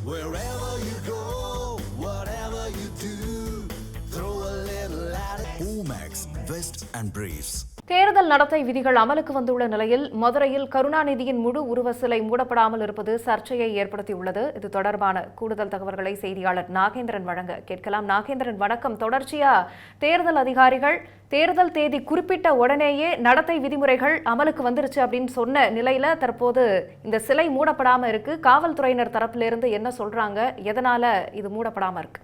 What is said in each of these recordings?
Wherever you go, whatever you do, throw a little at it. Omax, Vest and Briefs. தேர்தல் நடத்தை விதிகள் அமலுக்கு வந்துள்ள நிலையில் மதுரையில் கருணாநிதியின் முழு உருவ சிலை மூடப்படாமல் இருப்பது சர்ச்சையை ஏற்படுத்தியுள்ளது. இது தொடர்பான கூடுதல் தகவல்களை செய்தியாளர் நாகேந்திரன் வழங்க கேட்கலாம். நாகேந்திரன் வணக்கம். தொடர்ச்சியா தேர்தல் அதிகாரிகள் தேர்தல் தேதி குறிப்பிட்ட உடனேயே நடத்தை விதிமுறைகள் அமலுக்கு வந்துருச்சு அப்படின்னு சொன்ன நிலையில தற்போது இந்த சிலை மூடப்படாம இருக்கு. காவல்துறையினர் தரப்பிலிருந்து என்ன சொல்றாங்க? எதனால இது மூடப்படாம இருக்கு?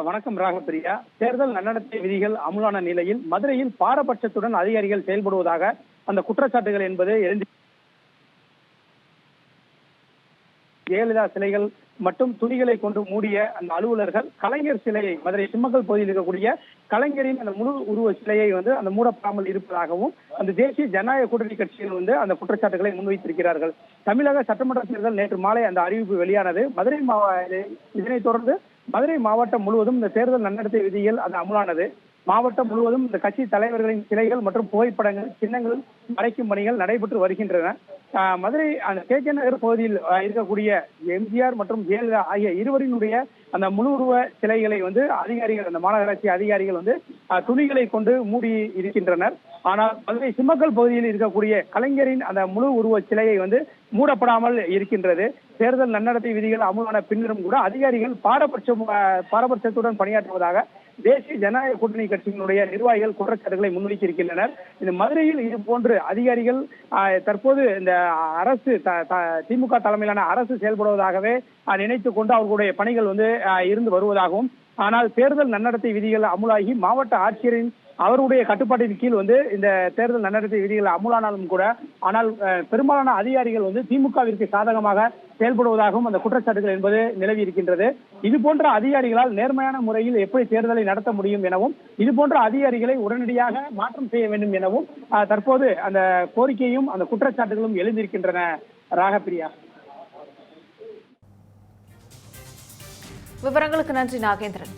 வணக்கம் ராகப்பிரியா. தேர்தல் நன்னடத்தை விதிகள் அமுலான நிலையில் மதுரையில் பாரபட்சத்துடன் அதிகாரிகள் செயல்படுவதாக அந்த குற்றச்சாட்டுகள் என்பது எழுந்து ஜெயலலிதா சிலைகள் மற்றும் துணிகளை கொண்டு மூடிய அந்த அலுவலர்கள் கலைஞர் சிலையை மதுரை சிம்மக்கல் பகுதியில் இருக்கக்கூடிய கலைஞரின் அந்த முழு உருவ சிலையை அந்த மூடப்படாமல் இருப்பதாகவும் அந்த தேசிய ஜனநாயக கூட்டணி கட்சிகள் அந்த குற்றச்சாட்டுகளை முன்வைத்திருக்கிறார்கள். தமிழக சட்டமன்ற தேர்தல் நேற்று மாலை அந்த அறிவிப்பு வெளியானது. இதனைத் தொடர்ந்து மதுரை மாவட்டம் முழுவதும் இந்த தேர்தல் நன்னடத்தை விதிகள் அது அமுலானது. மாவட்டம் முழுவதும் இந்த கட்சி தலைவர்களின் சிலைகள் மற்றும் புகைப்படங்கள் சின்னங்கள் மறைக்கும் பணிகள் நடைபெற்று வருகின்றன. மதுரை அந்த கே கே நகர் பகுதியில் இருக்கக்கூடிய எம்ஜிஆர் மற்றும் ஜெயலலிதா ஆகிய இருவரினுடைய அந்த முழு உருவ சிலைகளை அதிகாரிகள் அந்த மாநகராட்சி அதிகாரிகள் துணிகளை கொண்டு மூடி இருக்கின்றனர். ஆனால் மதுரை சிம்மக்கல் பகுதியில் இருக்கக்கூடிய கலைஞரின் அந்த முழு உருவ சிலையை மூடப்படாமல் இருக்கின்றது. தேர்தல் நன்னடத்தை விதிகள் அமுலான பின்னரும் கூட அதிகாரிகள் பாரபட்சத்துடன் பணியாற்றுவதாக தேசிய ஜனநாயக கூட்டணி கட்சியினுடைய நிர்வாகிகள் குற்றச்சாட்டுகளை முன்வைத்திருக்கின்றனர். இந்த மதுரையில் இது போன்று அதிகாரிகள் தற்போது இந்த அரசு திமுக தலைமையிலான அரசு செயல்படுவதாகவே நினைத்துக் கொண்டு அவர்களுடைய பணிகள் இருந்து வருவதாகவும், ஆனால் தேர்தல் நன்னடத்தை விதிகள் அமுலாகி மாவட்ட ஆட்சியரின் அவருடைய கட்டுப்பாட்டின் கீழ் இந்த தேர்தல் நன்னடத்தை விதிகள் அமுலானாலும் கூட ஆனால் பெரும்பாலான அதிகாரிகள் திமுகவிற்கு சாதகமாக செயல்படுவதாகவும் அந்த குற்றச்சாட்டுகள் என்பது நிலவி இருக்கின்றது. இது போன்ற அதிகாரிகளால் நேர்மையான முறையில் எப்படி தேர்தலை நடத்த முடியும் எனவும் இது போன்ற அதிகாரிகளை உடனடியாக மாற்றம் செய்ய வேண்டும் எனவும் தற்போது அந்த கோரிக்கையும் அந்த குற்றச்சாட்டுகளும் எழுந்திருக்கின்றன. ராகப்பிரியா, விவரங்களுக்கு நன்றி நாகேந்திரன்.